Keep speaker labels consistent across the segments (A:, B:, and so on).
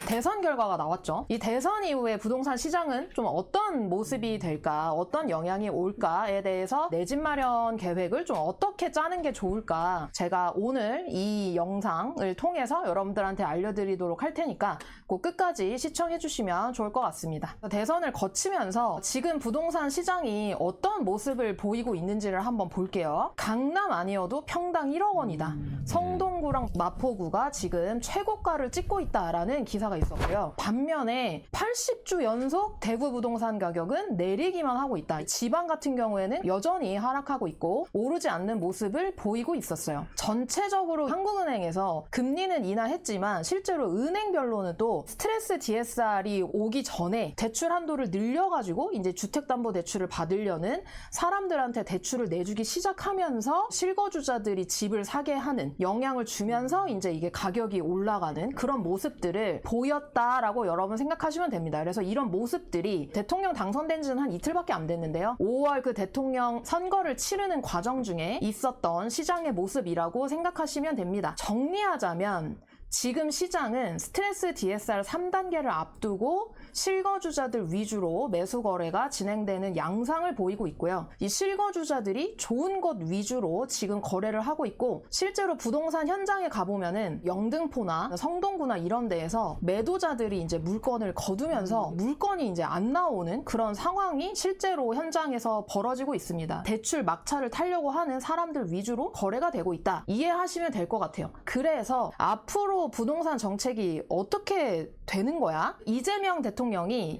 A: 대선 결과가 나왔죠. 이 대선 이후에 부동산 시장은 좀 어떤 모습이 될까, 어떤 영향이 올까에 대해서 내 집 마련 계획을 좀 어떻게 짜는 게 좋을까, 제가 오늘 이 영상을 통해서 여러분들한테 알려드리도록 할 테니까 꼭 끝까지 시청해 주시면 좋을 것 같습니다. 대선을 거치면서 지금 부동산 시장이 어떤 모습을 보이고 있는지를 한번 볼게요. 강남 아니어도 평당 1억 원이다. 성동구랑 마포구가 지금 최고가를 찍고 있다라는 기사가 있었고요. 반면에 80주 연속 대구 부동산 가격은 내리기만 하고 있다. 지방 같은 경우에는 여전히 하락하고 있고 오르지 않는 모습을 보이고 있었어요. 전체적으로 한국은행에서 금리는 인하했지만 실제로 은행별로는 또 스트레스 DSR이 오기 전에 대출 한도를 늘려가지고 이제 주택담보대출을 받으려는 사람들한테 대출을 내주기 시작하면서 실거주자들이 집을 사게 하는 영향을 주면서 이제 이게 가격이 올라가는 그런 모습들을 보였다라고 여러분 생각하시면 됩니다. 그래서 이런 모습들이 대통령 당선된 지는 한 이틀밖에 안 됐는데요. 5월 그 대통령 선거를 치르는 과정 중에 있었던 시장의 모습이라고 생각하시면 됩니다. 정리하자면 지금 시장은 스트레스 DSR 3단계를 앞두고 실거주자들 위주로 매수 거래가 진행되는 양상을 보이고 있고요. 이 실거주자들이 좋은 곳 위주로 지금 거래를 하고 있고, 실제로 부동산 현장에 가보면은 영등포나 성동구나 이런 데에서 매도자들이 이제 물건을 거두면서 물건이 이제 안 나오는 그런 상황이 실제로 현장에서 벌어지고 있습니다. 대출 막차를 타려고 하는 사람들 위주로 거래가 되고 있다. 이해하시면 될 것 같아요. 그래서 앞으로 부동산 정책이 어떻게 되는 거야? 이재명 대통령이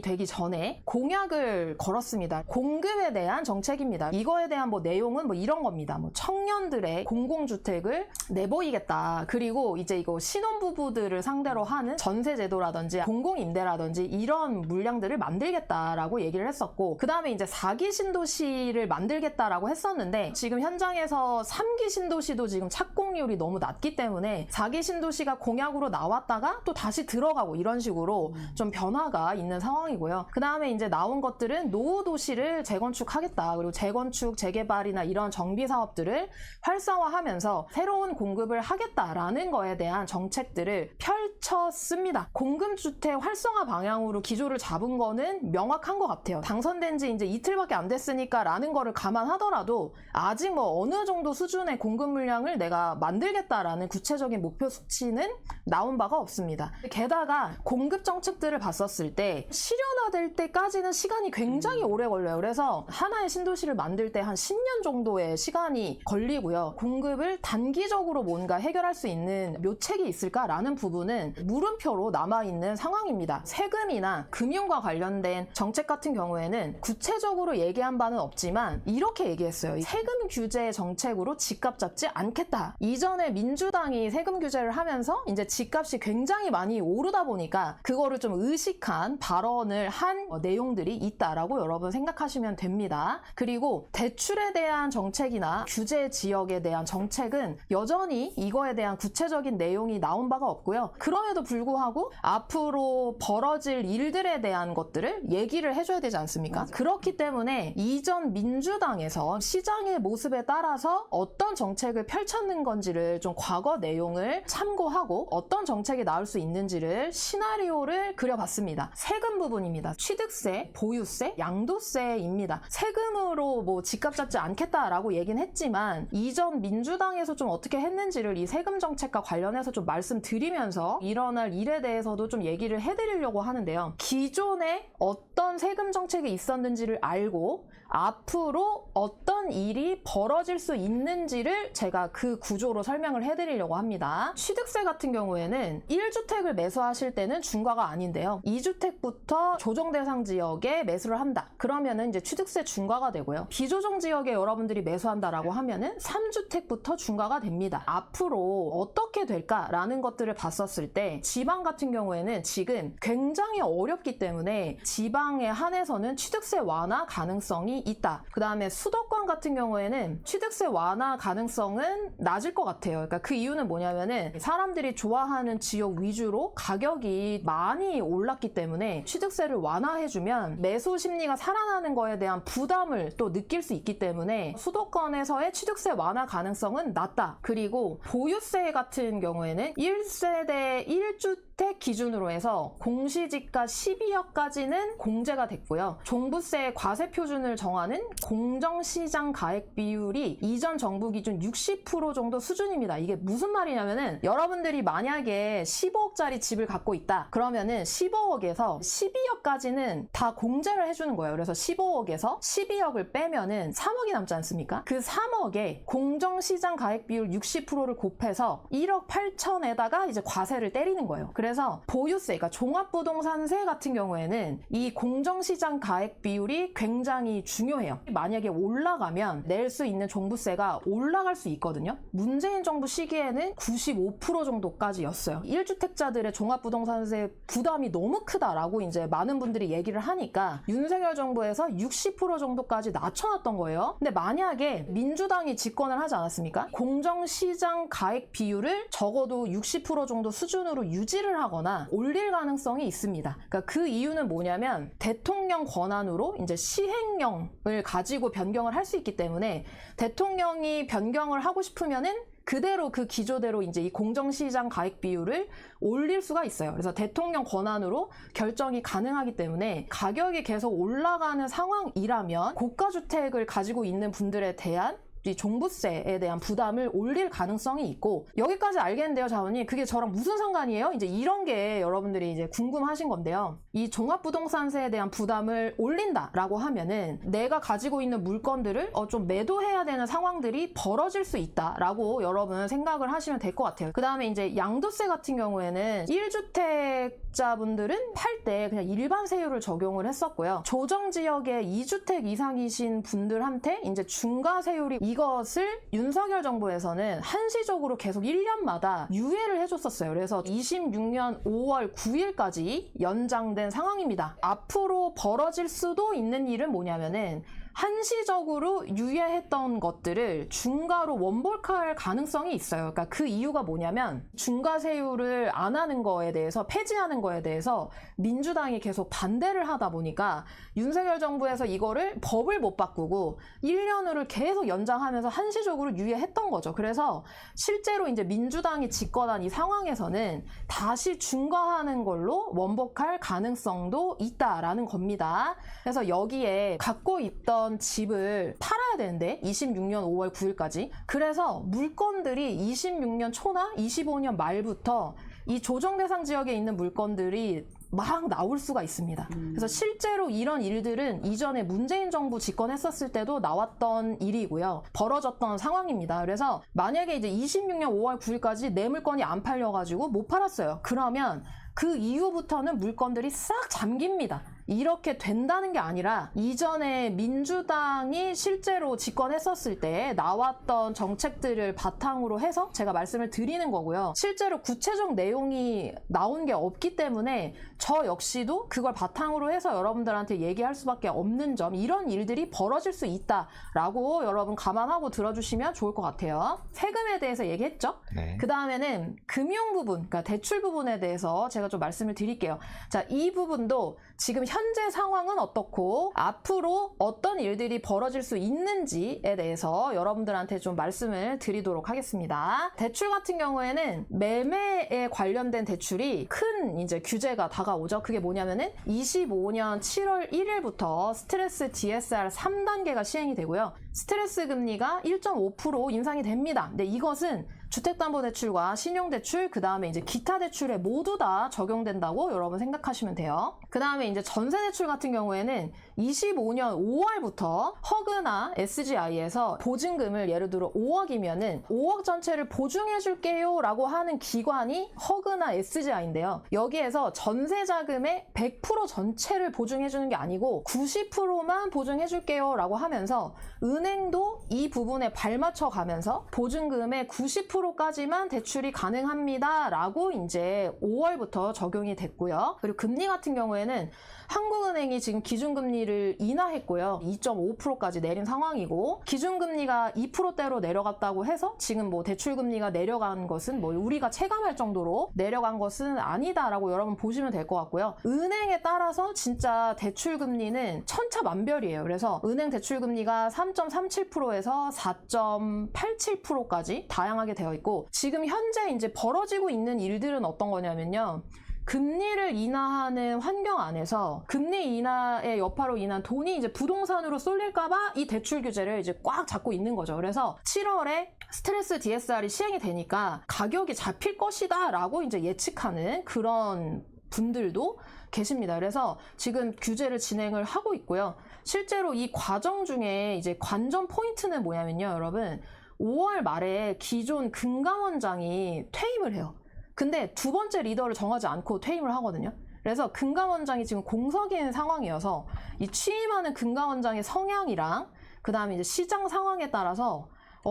A: 되기 전에 공약을 걸었습니다. 공급에 대한 정책입니다. 이거에 대한 내용은 이런 겁니다. 청년들의 공공주택을 내보이겠다. 그리고 이제 이거 신혼부부들을 상대로 하는 전세제도라든지 공공임대라든지 이런 물량들을 만들겠다라고 얘기를 했었고, 그 다음에 이제 4기 신도시를 만들겠다라고 했었는데, 지금 현장에서 3기 신도시도 지금 착공률이 너무 낮기 때문에 4기 신도시가 공약으로 나왔다가 또 다시 들어가고 이런 식으로 좀 변화가 있는 상황이고요. 그 다음에 이제 나온 것들은 노후 도시를 재건축하겠다. 그리고 재건축, 재개발이나 이런 정비 사업들을 활성화하면서 새로운 공급을 하겠다라는 거에 대한 정책들을 펼쳤습니다. 공급주택 활성화 방향으로 기조를 잡은 거는 명확한 것 같아요. 당선된 지 이제 이틀밖에 안 됐으니까 라는 거를 감안하더라도 아직 어느 정도 수준의 공급 물량을 내가 만들겠다라는 구체적인 목표 수치는 나온 바가 없습니다. 게다가 공급 정책들을 봤었을 때 실현화될 때까지는 시간이 굉장히 오래 걸려요. 그래서 하나의 신도시를 만들 때 한 10년 정도의 시간이 걸리고요. 공급을 단기적으로 뭔가 해결할 수 있는 묘책이 있을까라는 부분은 물음표로 남아있는 상황입니다. 세금이나 금융과 관련된 정책 같은 경우에는 구체적으로 얘기한 바는 없지만 이렇게 얘기했어요. 세금 규제 정책으로 집값 잡지 않겠다. 이전에 민주당이 세금 규제를 하면서 이제 집값이 굉장히 많이 오르다 보니까 그거를 좀 의식한 발언을 한 내용들이 있다라고 여러분 생각하시면 됩니다. 그리고 대출에 대한 정책이나 규제 지역에 대한 정책은 여전히 이거에 대한 구체적인 내용이 나온 바가 없고요. 그럼에도 불구하고 앞으로 벌어질 일들에 대한 것들을 얘기를 해줘야 되지 않습니까? 맞아. 그렇기 때문에 이전 민주당에서 시장의 모습에 따라서 어떤 정책을 펼쳤는 건지를 좀 과거 내용을 참고하고 어떤 정책이 나올 수 있는지를 시나리오를 그려봤습니다. 세금 부분입니다. 취득세, 보유세, 양도세입니다. 세금으로 집값 잡지 않겠다라고 얘기는 했지만 이전 민주당에서 좀 어떻게 했는지를 이 세금 정책과 관련해서 좀 말씀드리면서 일어날 일에 대해서도 좀 얘기를 해드리려고 하는데요. 기존에 어떤 세금 정책이 있었는지를 알고 앞으로 어떤 일이 벌어질 수 있는지를 제가 그 구조로 설명을 해드리려고 합니다. 취득세 같은 경우에는 1주택을 매수하실 때는 중과가 아닌데요. 2주택부터 조정 대상 지역에 매수를 한다. 그러면은 이제 취득세 중과가 되고요. 비조정 지역에 여러분들이 매수한다라고 하면은 3주택부터 중과가 됩니다. 앞으로 어떻게 될까라는 것들을 봤었을 때 지방 같은 경우에는 지금 굉장히 어렵기 때문에 지방에 한해서는 취득세 완화 가능성이 있다. 그 다음에 수도권 같은 경우에는 취득세 완화 가능성은 낮을 것 같아요. 그러니까 그 이유는 뭐냐면은 사람들이 좋아하는 지역 위주로 가격이 많이 올랐기 때문에 취득세를 완화해주면 매수 심리가 살아나는 거에 대한 부담을 또 느낄 수 있기 때문에 수도권에서의 취득세 완화 가능성은 낮다. 그리고 보유세 같은 경우에는 1세대 1주택 1주택 기준으로 해서 공시지가 12억까지는 공제가 됐고요. 종부세 과세 표준을 정하는 공정시장 가액 비율이 이전 정부 기준 60% 정도 수준입니다. 이게 무슨 말이냐면은 여러분들이 만약에 15억짜리 집을 갖고 있다. 그러면은 15억에서 12억까지는 다 공제를 해주는 거예요. 그래서 15억에서 12억을 빼면은 3억이 남지 않습니까? 그 3억에 공정시장 가액 비율 60%를 곱해서 1억 8천에다가 이제 과세를 때리는 거예요. 그래서 보유세, 그러니까 종합부동산세 같은 경우에는 이 공정시장 가액 비율이 굉장히 중요해요. 만약에 올라가면 낼 수 있는 종부세가 올라갈 수 있거든요. 문재인 정부 시기에는 95% 정도까지였어요. 1주택자들의 종합부동산세 부담이 너무 크다라고 이제 많은 분들이 얘기를 하니까 윤석열 정부에서 60% 정도까지 낮춰놨던 거예요. 근데 만약에 민주당이 집권을 하지 않았습니까? 공정시장 가액 비율을 적어도 60% 정도 수준으로 유지를 하거나 올릴 가능성이 있습니다. 그러니까 그 이유는 뭐냐면 대통령 권한으로 이제 시행령을 가지고 변경을 할 수 있기 때문에 대통령이 변경을 하고 싶으면은 그대로 그 기조대로 이제 이 공정시장 가액 비율을 올릴 수가 있어요. 그래서 대통령 권한으로 결정이 가능하기 때문에 가격이 계속 올라가는 상황이라면 고가주택을 가지고 있는 분들에 대한 이 종부세에 대한 부담을 올릴 가능성이 있고, 여기까지 알겠는데요, 자원님. 그게 저랑 무슨 상관이에요? 이제 이런 게 여러분들이 이제 궁금하신 건데요. 이 종합부동산세에 대한 부담을 올린다라고 하면은 내가 가지고 있는 물건들을 좀 매도해야 되는 상황들이 벌어질 수 있다라고 여러분 생각을 하시면 될 것 같아요. 그 다음에 이제 양도세 같은 경우에는 1주택자분들은 팔 때 그냥 일반 세율을 적용을 했었고요. 조정지역에 2주택 이상이신 분들한테 이제 중과세율이 이것을 윤석열 정부에서는 한시적으로 계속 1년마다 유예를 해줬었어요. 그래서 26년 5월 9일까지 연장된 상황입니다. 앞으로 벌어질 수도 있는 일은 뭐냐면은 한시적으로 유예했던 것들을 중과로 원복할 가능성이 있어요. 그러니까 그 이유가 뭐냐면 중과세율을 안 하는 거에 대해서, 폐지하는 거에 대해서 민주당이 계속 반대를 하다 보니까 윤석열 정부에서 이거를 법을 못 바꾸고 1년으로 계속 연장하면서 한시적으로 유예했던 거죠. 그래서 실제로 이제 민주당이 집권한 이 상황에서는 다시 중과하는 걸로 원복할 가능성도 있다라는 겁니다. 그래서 여기에 갖고 있던 집을 팔아야 되는데 26년 5월 9일까지 그래서 물건들이 26년 초나 25년 말부터 이 조정 대상 지역에 있는 물건들이 막 나올 수가 있습니다. 그래서 실제로 이런 일들은 이전에 문재인 정부 집권했었을 때도 나왔던 일이고요. 벌어졌던 상황입니다. 그래서 만약에 이제 26년 5월 9일까지 내 물건이 안 팔려가지고 못 팔았어요. 그러면 그 이후부터는 물건들이 싹 잠깁니다. 이렇게 된다는 게 아니라 이전에 민주당이 실제로 집권했었을 때 나왔던 정책들을 바탕으로 해서 제가 말씀을 드리는 거고요. 실제로 구체적 내용이 나온 게 없기 때문에 저 역시도 그걸 바탕으로 해서 여러분들한테 얘기할 수밖에 없는 점, 이런 일들이 벌어질 수 있다라고 여러분 감안하고 들어주시면 좋을 것 같아요. 세금에 대해서 얘기했죠? 네. 그 다음에는 금융 부분, 그러니까 대출 부분에 대해서 제가 좀 말씀을 드릴게요. 자, 이 부분도 지금 현재 상황은 어떻고 앞으로 어떤 일들이 벌어질 수 있는지에 대해서 여러분들한테 좀 말씀을 드리도록 하겠습니다. 대출 같은 경우에는 매매에 관련된 대출이 큰 이제 규제가 다가오죠. 그게 뭐냐면은 25년 7월 1일부터 스트레스 DSR 3단계가 시행이 되고요. 스트레스 금리가 1.5% 인상이 됩니다. 근데 이것은 주택담보대출과 신용대출, 그 다음에 이제 기타 대출에 모두 다 적용된다고 여러분 생각하시면 돼요. 그 다음에 이제 전세대출 같은 경우에는 25년 5월부터 허그나 SGI에서 보증금을 예를 들어 5억이면은 5억 전체를 보증해줄게요 라고 하는 기관이 허그나 SGI인데요. 여기에서 전세자금의 100% 전체를 보증해주는 게 아니고 90%만 보증해줄게요 라고 하면서 은행도 이 부분에 발맞춰 가면서 보증금의 90%까지만 대출이 가능합니다 라고 이제 5월부터 적용이 됐고요. 그리고 금리 같은 경우에는 한국은행이 지금 기준금리를 인하했고요. 2.5%까지 내린 상황이고, 기준금리가 2%대로 내려갔다고 해서 지금 뭐 대출금리가 내려간 것은 뭐 우리가 체감할 정도로 내려간 것은 아니다라고 여러분 보시면 될 것 같고요. 은행에 따라서 진짜 대출금리는 천차만별이에요. 그래서 은행 대출금리가 3.37%에서 4.87%까지 다양하게 되어 있고, 지금 현재 이제 벌어지고 있는 일들은 어떤 거냐면요. 금리를 인하하는 환경 안에서 금리 인하의 여파로 인한 돈이 이제 부동산으로 쏠릴까봐 이 대출 규제를 이제 꽉 잡고 있는 거죠. 그래서 7월에 스트레스 DSR이 시행이 되니까 가격이 잡힐 것이다 라고 이제 예측하는 그런 분들도 계십니다. 그래서 지금 규제를 진행을 하고 있고요. 실제로 이 과정 중에 이제 관전 포인트는 뭐냐면요, 여러분. 5월 말에 기존 금감원장이 퇴임을 해요. 근데 두 번째 리더를 정하지 않고 퇴임을 하거든요. 그래서 금감원장이 지금 공석인 상황이어서 이 취임하는 금감원장의 성향이랑 그 다음에 이제 시장 상황에 따라서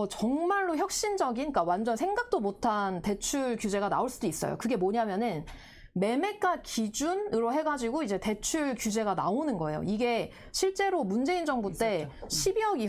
A: 정말로 혁신적인, 그러니까 완전 생각도 못한 대출 규제가 나올 수도 있어요. 그게 뭐냐면은 매매가 기준으로 해가지고 이제 대출 규제가 나오는 거예요. 이게 실제로 문재인 정부 때 10억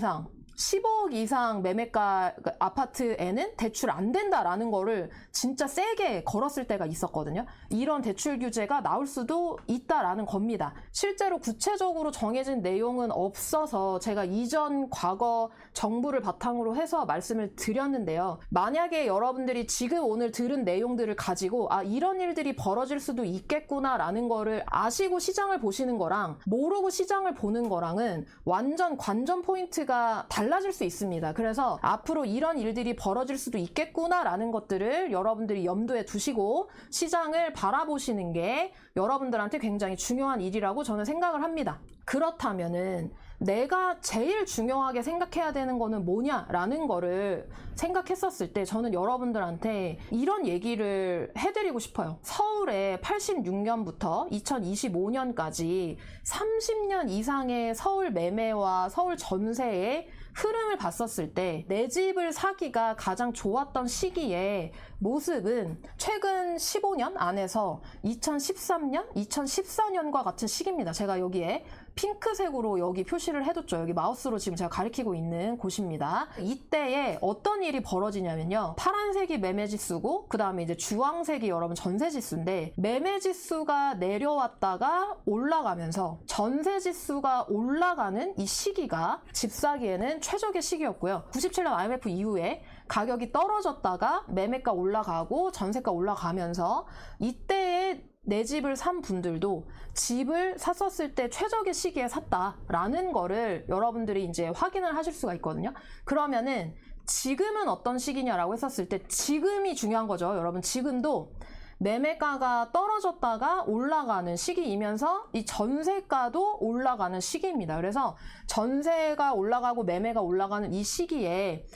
A: 이상 매매가 아파트에는 대출 안 된다라는 거를 진짜 세게 걸었을 때가 있었거든요. 이런 대출 규제가 나올 수도 있다라는 겁니다. 실제로 구체적으로 정해진 내용은 없어서 제가 이전 과거 정부를 바탕으로 해서 말씀을 드렸는데요. 만약에 여러분들이 지금 오늘 들은 내용들을 가지고 이런 일들이 벌어질 수도 있겠구나라는 거를 아시고 시장을 보시는 거랑 모르고 시장을 보는 거랑은 완전 관전 포인트가 달라질 수 있습니다. 그래서 앞으로 이런 일들이 벌어질 수도 있겠구나라는 것들을 여러분들이 염두에 두시고 시장을 바라보시는 게 여러분들한테 굉장히 중요한 일이라고 저는 생각을 합니다. 그렇다면은 내가 제일 중요하게 생각해야 되는 거는 뭐냐라는 거를 생각했었을 때 저는 여러분들한테 이런 얘기를 해드리고 싶어요. 서울에 86년부터 2025년까지 30년 이상의 서울 매매와 서울 전세의 흐름을 봤었을 때 내 집을 사기가 가장 좋았던 시기의 모습은 최근 15년 안에서 2013년, 2014년과 같은 시기입니다. 제가 여기에 핑크색으로 여기 표시를 해뒀죠. 여기 마우스로 지금 제가 가리키고 있는 곳입니다. 이때에 어떤 일이 벌어지냐면요. 파란색이 매매지수고 그 다음에 이제 주황색이 여러분 전세지수인데 매매지수가 내려왔다가 올라가면서 전세지수가 올라가는 이 시기가 집 사기에는 최적의 시기였고요. 97년 IMF 이후에 가격이 떨어졌다가 매매가 올라가고 전세가 올라가면서 이때에 내 집을 산 분들도 집을 샀었을 때 최적의 시기에 샀다라는 거를 여러분들이 이제 확인을 하실 수가 있거든요. 그러면은 지금은 어떤 시기냐라고 했었을 때 지금이 중요한 거죠. 여러분 지금도 매매가가 떨어졌다가 올라가는 시기이면서 이 전세가도 올라가는 시기입니다. 그래서 전세가 올라가고 매매가 올라가는 이 시기에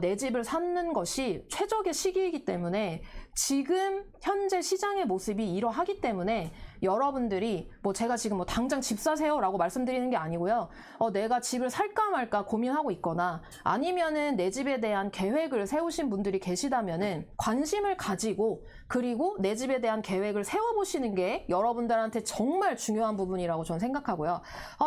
A: 내 집을 사는 것이 최적의 시기이기 때문에 지금 현재 시장의 모습이 이러하기 때문에 여러분들이 제가 지금 당장 집 사세요 라고 말씀드리는 게 아니고요. 내가 집을 살까 말까 고민하고 있거나 아니면은 내 집에 대한 계획을 세우신 분들이 계시다면은 관심을 가지고 그리고 내 집에 대한 계획을 세워보시는 게 여러분들한테 정말 중요한 부분이라고 저는 생각하고요.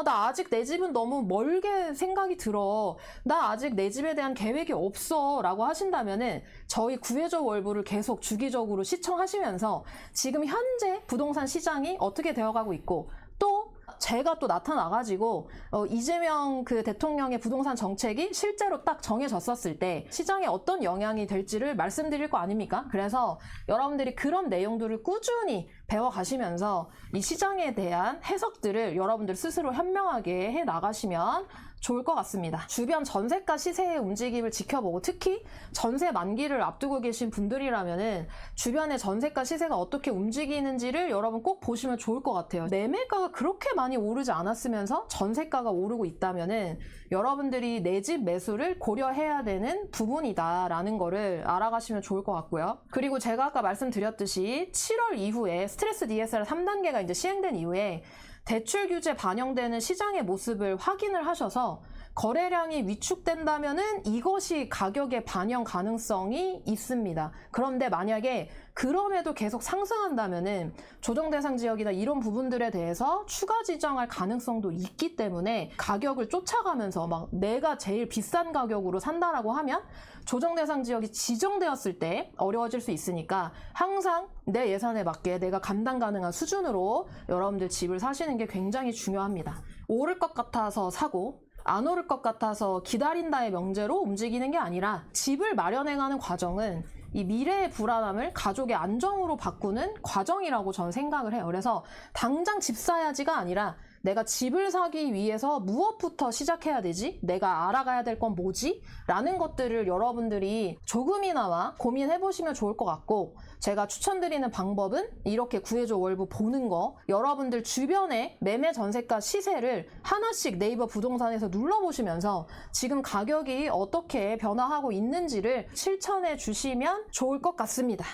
A: 나 아직 내 집은 너무 멀게 생각이 들어. 나 아직 내 집에 대한 계획이 없어 라고 하신다면은 저희 구해줘 월부를 계속 주기적으로 시청하시면서 지금 현재 부동산 시장이 어떻게 되어가고 있고 또 제가 또 나타나가지고 이재명 그 대통령의 부동산 정책이 실제로 딱 정해졌었을 때 시장에 어떤 영향이 될지를 말씀드릴 거 아닙니까? 그래서 여러분들이 그런 내용들을 꾸준히 배워가시면서 이 시장에 대한 해석들을 여러분들 스스로 현명하게 해 나가시면 좋을 것 같습니다. 주변 전세가 시세의 움직임을 지켜보고 특히 전세 만기를 앞두고 계신 분들이라면은 주변의 전세가 시세가 어떻게 움직이는지를 여러분 꼭 보시면 좋을 것 같아요. 매매가가 그렇게 많이 오르지 않았으면서 전세가가 오르고 있다면은 여러분들이 내 집 매수를 고려해야 되는 부분이다라는 거를 알아가시면 좋을 것 같고요. 그리고 제가 아까 말씀드렸듯이 7월 이후에 스트레스 DSR 3단계가 이제 시행된 이후에 대출 규제 반영되는 시장의 모습을 확인을 하셔서 거래량이 위축된다면은 이것이 가격의 반영 가능성이 있습니다. 그런데 만약에 그럼에도 계속 상승한다면은 조정 대상 지역이나 이런 부분들에 대해서 추가 지정할 가능성도 있기 때문에 가격을 쫓아가면서 막 내가 제일 비싼 가격으로 산다라고 하면 조정 대상 지역이 지정되었을 때 어려워질 수 있으니까 항상 내 예산에 맞게 내가 감당 가능한 수준으로 여러분들 집을 사시는 게 굉장히 중요합니다. 오를 것 같아서 사고 안 오를 것 같아서 기다린다의 명제로 움직이는 게 아니라 집을 마련해가는 과정은 이 미래의 불안함을 가족의 안정으로 바꾸는 과정이라고 저는 생각을 해요. 그래서 당장 집 사야지가 아니라 내가 집을 사기 위해서 무엇부터 시작해야 되지? 내가 알아가야 될 건 뭐지? 라는 것들을 여러분들이 조금이나마 고민해 보시면 좋을 것 같고, 제가 추천드리는 방법은 이렇게 구해줘 월부 보는 거, 여러분들 주변에 매매 전세가 시세를 하나씩 네이버 부동산에서 눌러보시면서 지금 가격이 어떻게 변화하고 있는지를 실천해 주시면 좋을 것 같습니다.